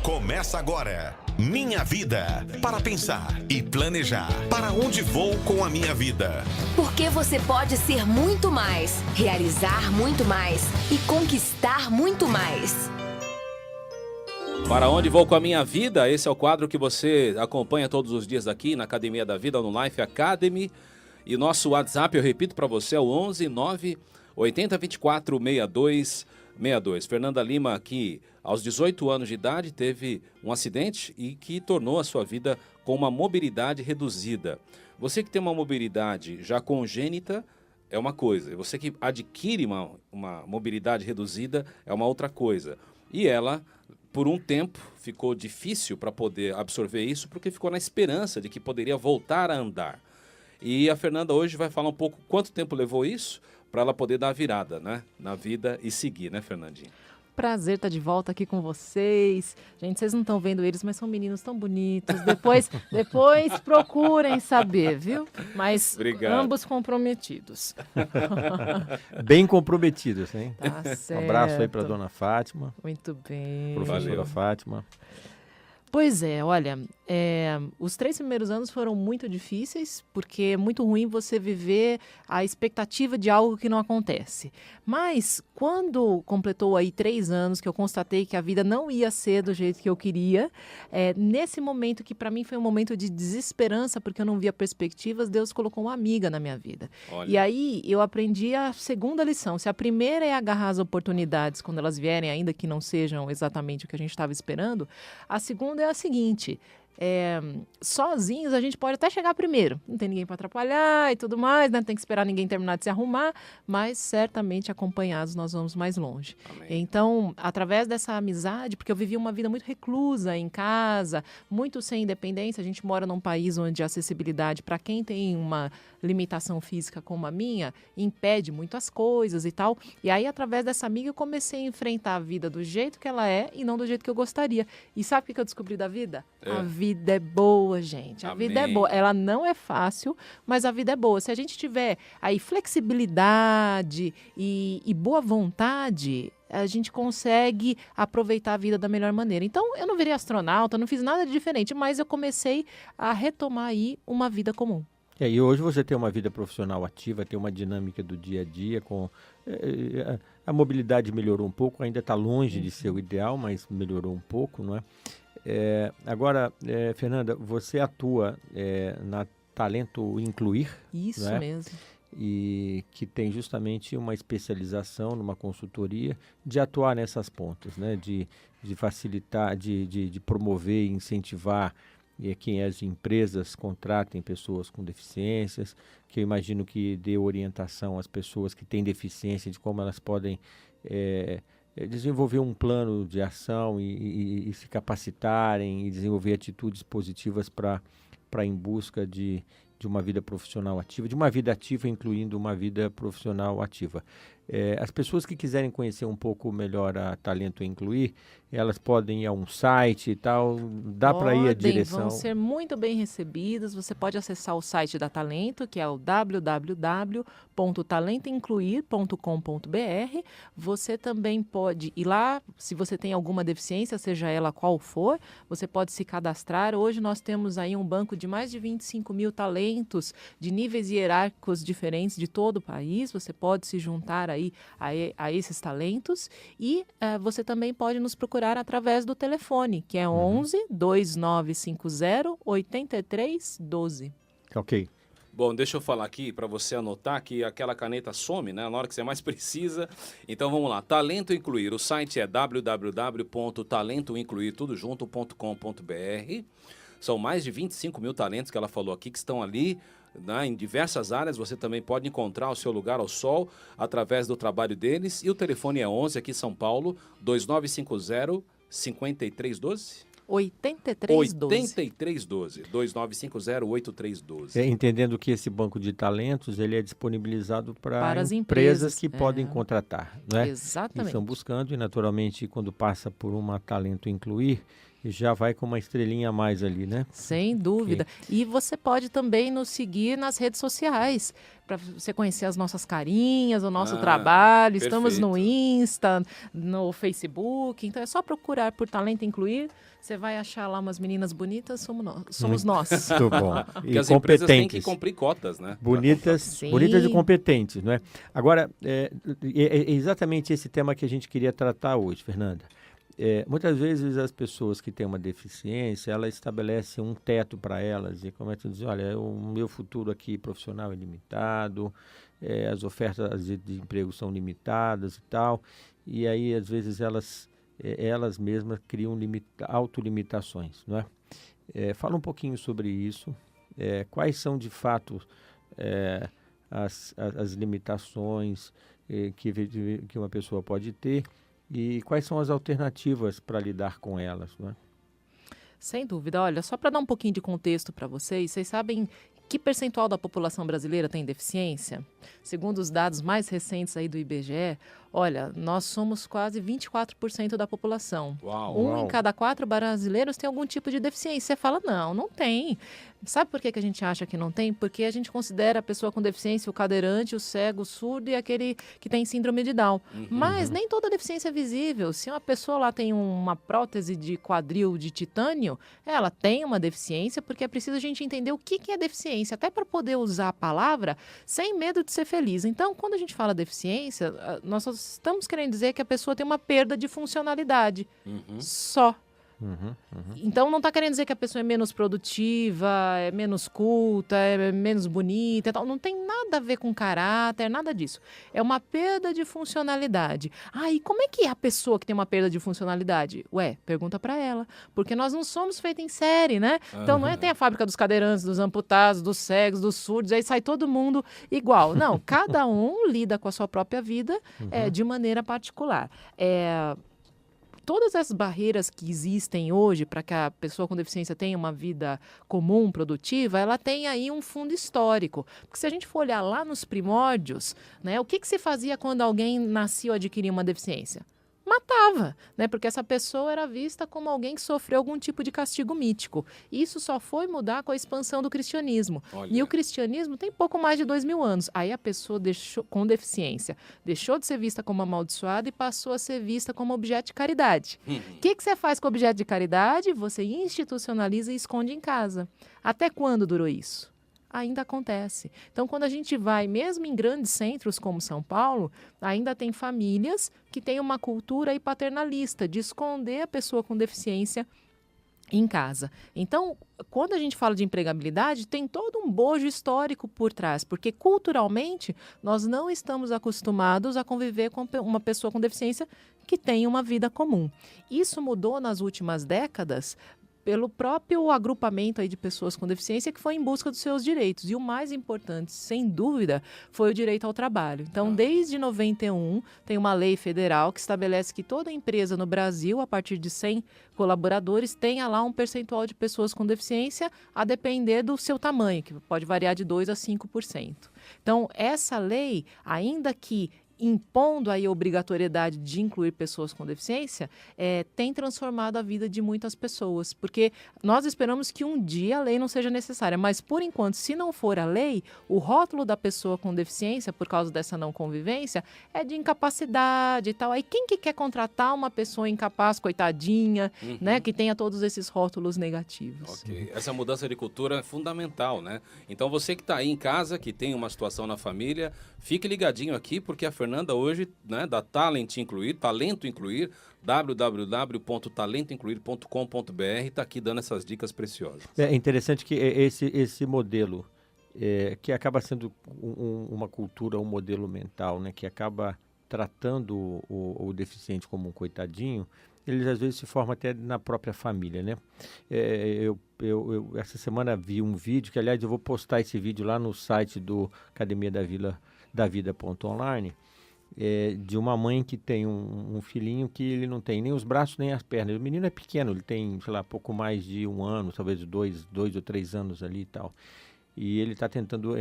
Começa agora. Minha Vida. Para pensar e planejar. Para onde vou com a minha vida? Porque você pode ser muito mais, realizar muito mais e conquistar muito mais. Para onde vou com a minha vida? Esse é o quadro que você acompanha todos os dias aqui na Academia da Vida, no Life Academy. E nosso WhatsApp, eu repito para você, é o 11 9 80 24 62 62. Fernanda Lima, que aos 18 anos de idade teve um acidente e que tornou a sua vida com uma mobilidade reduzida. Você que tem uma mobilidade já congênita é uma coisa, e você que adquire uma mobilidade reduzida é uma outra coisa. E ela, por um tempo, ficou difícil para poder absorver isso, porque ficou na esperança de que poderia voltar a andar. E a Fernanda hoje vai falar um pouco quanto tempo levou isso para ela poder dar a virada, né, na vida e seguir, né, Fernandinha? Prazer estar de volta aqui com vocês. Gente, vocês não estão vendo eles, mas são meninos tão bonitos. Depois procurem saber, viu? Mas Obrigado. Ambos comprometidos. Bem comprometidos, hein? Tá certo. Um abraço aí para dona Fátima. Muito bem. Professora Valeu. Fátima. Pois é, olha, os 3 primeiros anos foram muito difíceis, porque é muito ruim você viver a expectativa de algo que não acontece. Mas quando completou aí 3 anos, que eu constatei que a vida não ia ser do jeito que eu queria, nesse momento que para mim foi um momento de desesperança, porque eu não via perspectivas, Deus colocou uma amiga na minha vida. Olha. E aí eu aprendi a segunda lição. Se a primeira é agarrar as oportunidades quando elas vierem, ainda que não sejam exatamente o que a gente estava esperando, a segunda é a seguinte: sozinhos a gente pode até chegar primeiro, não tem ninguém para atrapalhar e tudo mais, né? Tem que esperar ninguém terminar de se arrumar, mas certamente acompanhados nós vamos mais longe. Amém. Então, através dessa amizade, porque eu vivi uma vida muito reclusa em casa, muito sem independência, a gente mora num país onde a acessibilidade para quem tem uma limitação física como a minha impede muitas coisas e tal. E aí, através dessa amiga, eu comecei a enfrentar a vida do jeito que ela é e não do jeito que eu gostaria. E sabe o que eu descobri da vida? A vida é boa, gente. A vida é Amém. boa. Ela não é fácil, mas a vida é boa. Se a gente tiver aí flexibilidade e boa vontade, a gente consegue aproveitar a vida da melhor maneira. Então, eu não virei astronauta, não fiz nada de diferente, mas eu comecei a retomar aí uma vida comum. E hoje você tem uma vida profissional ativa, tem uma dinâmica do dia a dia, a mobilidade melhorou um pouco, ainda está longe de ser o ideal, mas melhorou um pouco, não é? Agora, Fernanda, você atua na Talento Incluir, Isso não é? mesmo. E que tem justamente uma especialização numa consultoria de atuar nessas pontas, né? De facilitar, de promover e incentivar que as empresas contratem pessoas com deficiências, que eu imagino que dê orientação às pessoas que têm deficiência de como elas podem desenvolver um plano de ação e se capacitarem e desenvolver atitudes positivas para em busca de uma vida profissional ativa, de uma vida ativa incluindo uma vida profissional ativa. As pessoas que quiserem conhecer um pouco melhor a Talento Incluir, elas podem ir a um site e tal, dá para ir a direção? Vão ser muito bem recebidas. Você pode acessar o site da Talento, que é o www.talentaincluir.com.br. Você também pode ir lá, se você tem alguma deficiência, seja ela qual for, você pode se cadastrar. Hoje nós temos aí um banco de mais de 25 mil talentos de níveis hierárquicos diferentes de todo o país. Você pode se juntar aí a esses talentos e você também pode nos procurar através do telefone, que é 11 2950 8312. Ok. Bom, deixa eu falar aqui para você anotar que aquela caneta some, né? Na hora que você mais precisa. Então vamos lá, Talento Incluir. O site é www.talentoincluirtudojunto.com.br. São mais de 25 mil talentos que ela falou aqui que estão ali, né, em diversas áreas. Você também pode encontrar o seu lugar ao sol através do trabalho deles. E o telefone é 11 aqui em São Paulo, 2950-5312. 8312. 2950-8312. Entendendo que esse banco de talentos ele é disponibilizado para as empresas empresas que podem contratar, né? Exatamente. Estão buscando e naturalmente quando passa por uma Talento Incluir, já vai com uma estrelinha a mais ali, né? Sem dúvida. E você pode também nos seguir nas redes sociais, para você conhecer as nossas carinhas, o nosso trabalho. Estamos no Insta, no Facebook. Então é só procurar por Talento Incluir. Você vai achar lá umas meninas bonitas, somos nós. Muito bom. Porque as empresas têm que cumprir cotas, né? Bonitas e competentes, não é? Agora, é exatamente esse tema que a gente queria tratar hoje, Fernanda. Muitas vezes as pessoas que têm uma deficiência, elas estabelecem um teto para elas e começam a dizer, olha, o meu futuro aqui profissional é limitado, as ofertas de emprego são limitadas e tal, e aí às vezes elas mesmas criam autolimitações, não é? Fala um pouquinho sobre isso, quais são de fato as limitações que uma pessoa pode ter, e quais são as alternativas para lidar com elas, não é? Sem dúvida. Olha, só para dar um pouquinho de contexto para vocês sabem que percentual da população brasileira tem deficiência? Segundo os dados mais recentes aí do IBGE, olha, nós somos quase 24% da população. Uau. Em cada 4 brasileiros tem algum tipo de deficiência. Você fala, não tem. Sabe por que a gente acha que não tem? Porque a gente considera a pessoa com deficiência o cadeirante, o cego, o surdo e aquele que tem síndrome de Down. Mas nem toda deficiência é visível. Se uma pessoa lá tem uma prótese de quadril de titânio, ela tem uma deficiência, porque é preciso a gente entender o que é deficiência, até para poder usar a palavra sem medo de ser feliz. Então, quando a gente fala deficiência, nós estamos querendo dizer que a pessoa tem uma perda de funcionalidade. Só. Então, não está querendo dizer que a pessoa é menos produtiva, é menos culta, é menos bonita e tal. Não tem nada a ver com caráter, nada disso. É uma perda de funcionalidade. E como é que é a pessoa que tem uma perda de funcionalidade? Pergunta para ela. Porque nós não somos feitos em série, né? Então, não tem a fábrica dos cadeirantes, dos amputados, dos cegos, dos surdos, aí sai todo mundo igual. Não, cada um lida com a sua própria vida de maneira particular. Todas as barreiras que existem hoje para que a pessoa com deficiência tenha uma vida comum, produtiva, ela tem aí um fundo histórico. Porque se a gente for olhar lá nos primórdios, né, o que se fazia quando alguém nascia ou adquiria uma deficiência? Matava, né? Porque essa pessoa era vista como alguém que sofreu algum tipo de castigo mítico. Isso só foi mudar com a expansão do cristianismo. Olha. E o cristianismo tem pouco mais de 2000 anos. Aí a pessoa com deficiência deixou de ser vista como amaldiçoada e passou a ser vista como objeto de caridade. O que você faz com o objeto de caridade? Você institucionaliza e esconde em casa. Até quando durou isso? Ainda acontece. Então, quando a gente vai, mesmo em grandes centros como São Paulo, ainda tem famílias que têm uma cultura aí paternalista de esconder a pessoa com deficiência em casa. Então, quando a gente fala de empregabilidade, tem todo um bojo histórico por trás, porque culturalmente nós não estamos acostumados a conviver com uma pessoa com deficiência que tem uma vida comum. Isso mudou nas últimas décadas pelo próprio agrupamento aí de pessoas com deficiência que foi em busca dos seus direitos. E o mais importante, sem dúvida, foi o direito ao trabalho. Então, desde 91, tem uma lei federal que estabelece que toda empresa no Brasil, a partir de 100 colaboradores, tenha lá um percentual de pessoas com deficiência a depender do seu tamanho, que pode variar de 2% a 5%. Então, essa lei, ainda que impondo aí a obrigatoriedade de incluir pessoas com deficiência, tem transformado a vida de muitas pessoas, porque nós esperamos que um dia a lei não seja necessária, mas por enquanto, se não for a lei, o rótulo da pessoa com deficiência, por causa dessa não convivência, é de incapacidade e tal. Aí quem que quer contratar uma pessoa incapaz, coitadinha, né, que tenha todos esses rótulos negativos? Ok. Essa mudança de cultura é fundamental, né? Então você que está aí em casa, que tem uma situação na família, fique ligadinho aqui, porque a Fernanda hoje, né, da Talento Incluir, www.talentoincluir.com.br, está aqui dando essas dicas preciosas. É interessante que esse modelo, que acaba sendo uma cultura, um modelo mental, né, que acaba tratando o deficiente como um coitadinho, eles às vezes se formam até na própria família, né? Eu essa semana vi um vídeo, que aliás eu vou postar esse vídeo lá no site do Academia da Vida.online, de uma mãe que tem um filhinho que ele não tem nem os braços nem as pernas. O menino é pequeno, ele tem, sei lá, pouco mais de 1 ano, talvez 2 ou 3 anos ali e tal. E ele está tentando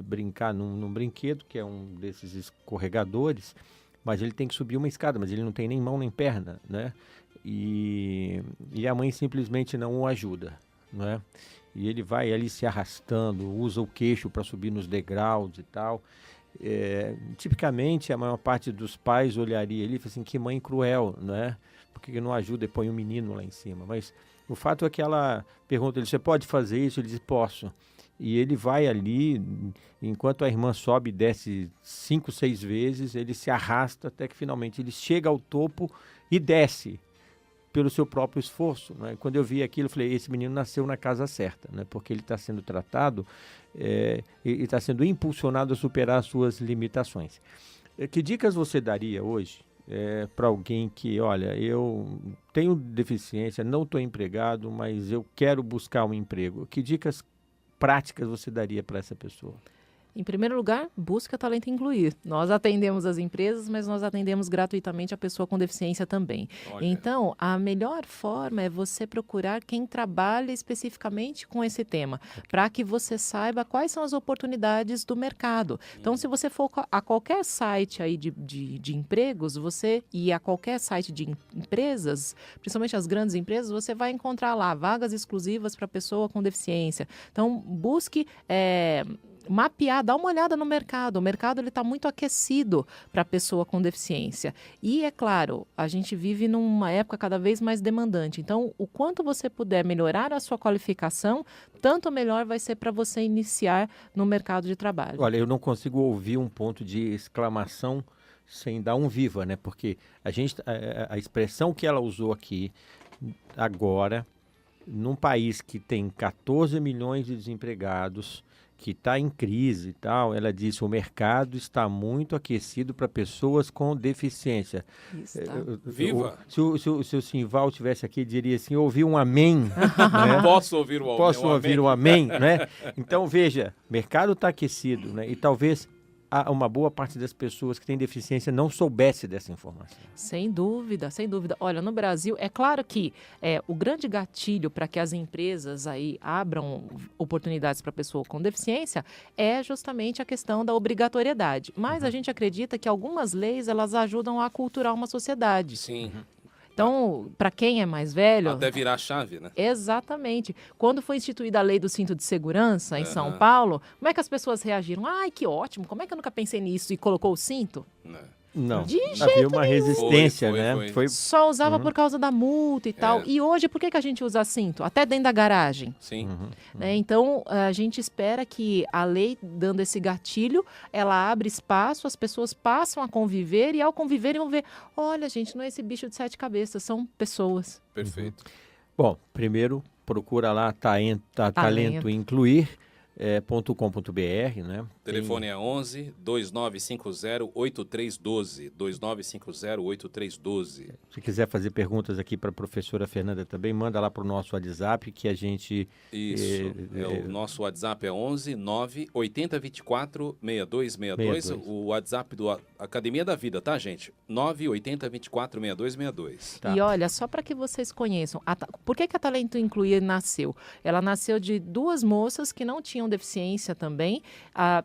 brincar num brinquedo, que é um desses escorregadores, mas ele tem que subir uma escada, mas ele não tem nem mão nem perna, né? E e a mãe simplesmente não o ajuda, não é? E ele vai ali se arrastando, usa o queixo para subir nos degraus e tal. Tipicamente, a maior parte dos pais olharia ali e fala assim, que mãe cruel, né? Por que não ajuda e põe um menino lá em cima? Mas o fato é que ela pergunta ele, você pode fazer isso? Ele diz, posso. E ele vai ali, enquanto a irmã sobe e desce 5, 6 vezes, ele se arrasta até que finalmente ele chega ao topo e desce pelo seu próprio esforço, né? Quando eu vi aquilo, eu falei, esse menino nasceu na casa certa, né? Porque ele está sendo tratado e está sendo impulsionado a superar as suas limitações. Que dicas você daria hoje para alguém que, olha, eu tenho deficiência, não estou empregado, mas eu quero buscar um emprego? Que dicas práticas você daria para essa pessoa? Em primeiro lugar, busca talento incluir. Nós atendemos as empresas, mas nós atendemos gratuitamente a pessoa com deficiência também. Olha. Então, a melhor forma é você procurar quem trabalha especificamente com esse tema, para que você saiba quais são as oportunidades do mercado. Então, se você for a qualquer site aí de empregos, você e a qualquer site de empresas, principalmente as grandes empresas, você vai encontrar lá vagas exclusivas para pessoa com deficiência. Então, busque mapear, dar uma olhada no mercado. O mercado está muito aquecido para a pessoa com deficiência. E, é claro, a gente vive numa época cada vez mais demandante. Então, o quanto você puder melhorar a sua qualificação, tanto melhor vai ser para você iniciar no mercado de trabalho. Olha, eu não consigo ouvir um ponto de exclamação sem dar um viva, né? Porque a expressão que ela usou aqui agora, num país que tem 14 milhões de desempregados, que está em crise e tal, ela disse, o mercado está muito aquecido para pessoas com deficiência. Viva! Se o Simval estivesse aqui, diria assim, ouvi um amém. Né? Posso ouvir o amém? Posso ouvir um amém, né? Então, veja, o mercado está aquecido, né? E talvez uma boa parte das pessoas que têm deficiência não soubesse dessa informação. Sem dúvida, sem dúvida. Olha, no Brasil, é claro que o grande gatilho para que as empresas aí abram oportunidades para a pessoa com deficiência é justamente a questão da obrigatoriedade. Mas a gente acredita que algumas leis, elas ajudam a aculturar uma sociedade. Sim. Então, para quem é mais velho... Até virar a chave, né? Exatamente. Quando foi instituída a lei do cinto de segurança em São Paulo, como é que as pessoas reagiram? Ai, que ótimo, como é que eu nunca pensei nisso e colocou o cinto? Não, De havia jeito uma resistência, né? Foi. Só usava por causa da multa e tal. E hoje, por que a gente usa cinto? Até dentro da garagem. Sim. Né? Então, a gente espera que a lei, dando esse gatilho, ela abre espaço, as pessoas passam a conviver e ao conviverem vão ver, olha, gente, não é esse bicho de 7 cabeças, são pessoas. Perfeito. Bom, primeiro, procura lá Talento Incluir. .com.br, né? O telefone é 11 2950 8312. 2950 8312. Se quiser fazer perguntas aqui para a professora Fernanda também, manda lá para o nosso WhatsApp que a gente... Isso, o nosso WhatsApp é 11 9 8024 6262. O WhatsApp do Academia da Vida, tá, gente? 9 8024 6262. Tá. E olha, só para que vocês conheçam, por que a Talento Incluir nasceu? Ela nasceu de 2 moças que não tinham deficiência também,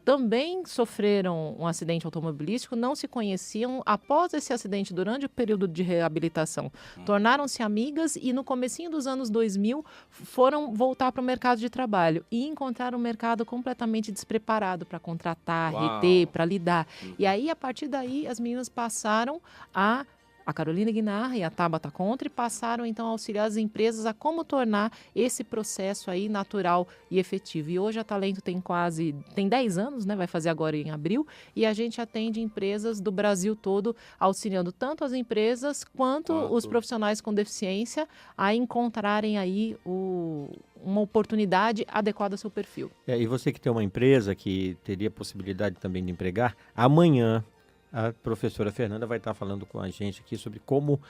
também sofreram um acidente automobilístico, não se conheciam. Após esse acidente, durante o período de reabilitação, tornaram-se amigas e no comecinho dos anos 2000 foram voltar para o mercado de trabalho e encontraram um mercado completamente despreparado para contratar, reter, para lidar. E aí, a partir daí, as meninas passaram a Carolina Guinarra e a Tabata Contre passaram então a auxiliar as empresas a como tornar esse processo aí natural e efetivo. E hoje a Talento tem 10 anos, né? Vai fazer agora em abril, e a gente atende empresas do Brasil todo, auxiliando tanto as empresas quanto os profissionais com deficiência a encontrarem aí uma oportunidade adequada ao seu perfil. E você que tem uma empresa que teria possibilidade também de empregar, amanhã a professora Fernanda vai estar falando com a gente aqui sobre como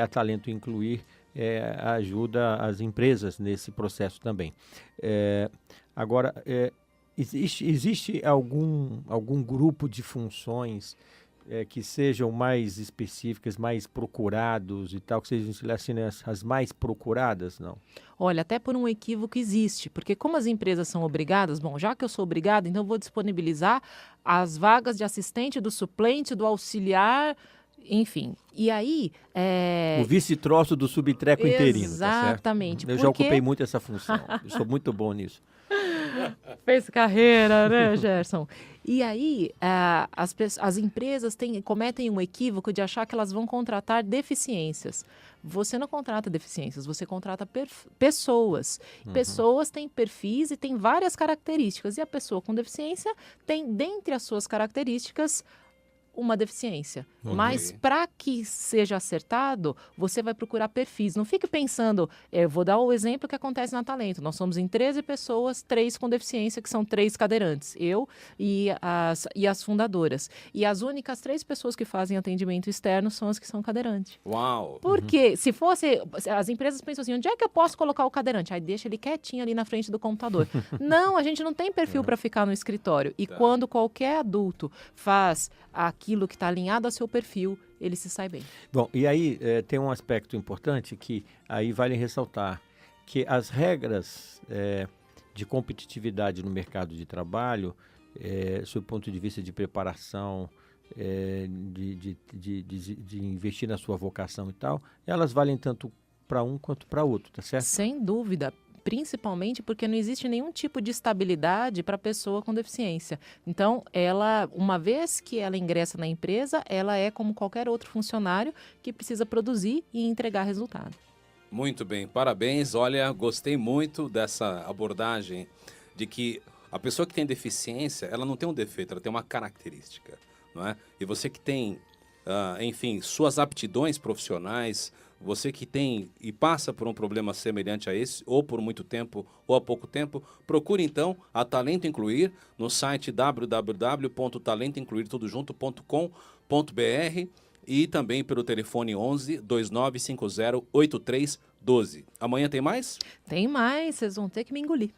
a Talento Incluir ajuda as empresas nesse processo também. Agora, existe algum grupo de funções que sejam mais específicas, mais procurados e tal, que sejam assim, as mais procuradas, não? Olha, até por um equívoco existe, porque como as empresas são obrigadas, bom, já que eu sou obrigada, então eu vou disponibilizar as vagas de assistente, do suplente, do auxiliar Enfim, e aí... O vice-troço do subtreco interino, Exatamente. Tá certo? Eu já ocupei muito essa função. Eu sou muito bom nisso. Fez carreira, né, Gerson? E aí, as empresas cometem um equívoco de achar que elas vão contratar deficiências. Você não contrata deficiências, você contrata pessoas. Pessoas têm perfis e têm várias características. E a pessoa com deficiência tem, dentre as suas características, uma deficiência. Ok. Mas para que seja acertado, você vai procurar perfis. Não fique pensando, eu vou dar o exemplo que acontece na Talento. Nós somos em 13 pessoas, 3 com deficiência, que são 3 cadeirantes. Eu e as fundadoras. E as únicas 3 pessoas que fazem atendimento externo são as que são cadeirantes. Uau! Porque se fosse, as empresas pensam assim, onde é que eu posso colocar o cadeirante? Aí deixa ele quietinho ali na frente do computador. Não, a gente não tem perfil para ficar no escritório. E quando qualquer adulto faz aquilo que está alinhado ao seu perfil, ele se sai bem. Bom, e aí tem um aspecto importante que aí vale ressaltar, que as regras de competitividade no mercado de trabalho, sob o ponto de vista de preparação, de investir na sua vocação e tal, elas valem tanto para um quanto para outro, tá certo? Sem dúvida. Principalmente porque não existe nenhum tipo de estabilidade para a pessoa com deficiência. Então, uma vez que ela ingressa na empresa, ela é como qualquer outro funcionário que precisa produzir e entregar resultado. Muito bem, parabéns. Olha, gostei muito dessa abordagem de que a pessoa que tem deficiência, ela não tem um defeito, ela tem uma característica, não é? E você que tem, enfim, suas aptidões profissionais, você que tem e passa por um problema semelhante a esse, ou por muito tempo, ou há pouco tempo, procure então a Talento Incluir no site www.talentoincluirtudojunto.com.br e também pelo telefone 11 2950 8312. Amanhã tem mais? Tem mais, vocês vão ter que me engolir.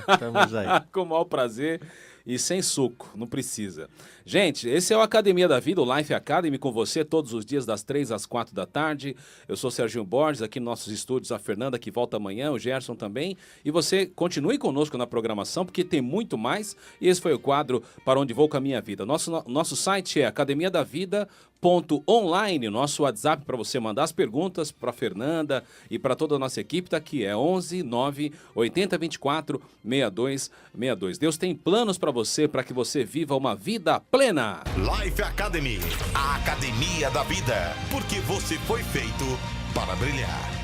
Estamos aí. Com o maior prazer e sem suco, não precisa. Gente, esse é o Academia da Vida, o Life Academy, com você todos os dias das 3 às 4 da tarde. Eu sou Serginho Borges, aqui nos nossos estúdios, a Fernanda que volta amanhã, o Gerson também. E você continue conosco na programação, porque tem muito mais. E esse foi o quadro Para Onde Vou com a Minha Vida. Nosso site é academiadavida.online, nosso WhatsApp para você mandar as perguntas para a Fernanda e para toda a nossa equipe, tá aqui, é 11 9 80 24 62 62. Deus tem planos para você, para que você viva uma vida plena. Life Academy, a academia da vida, porque você foi feito para brilhar.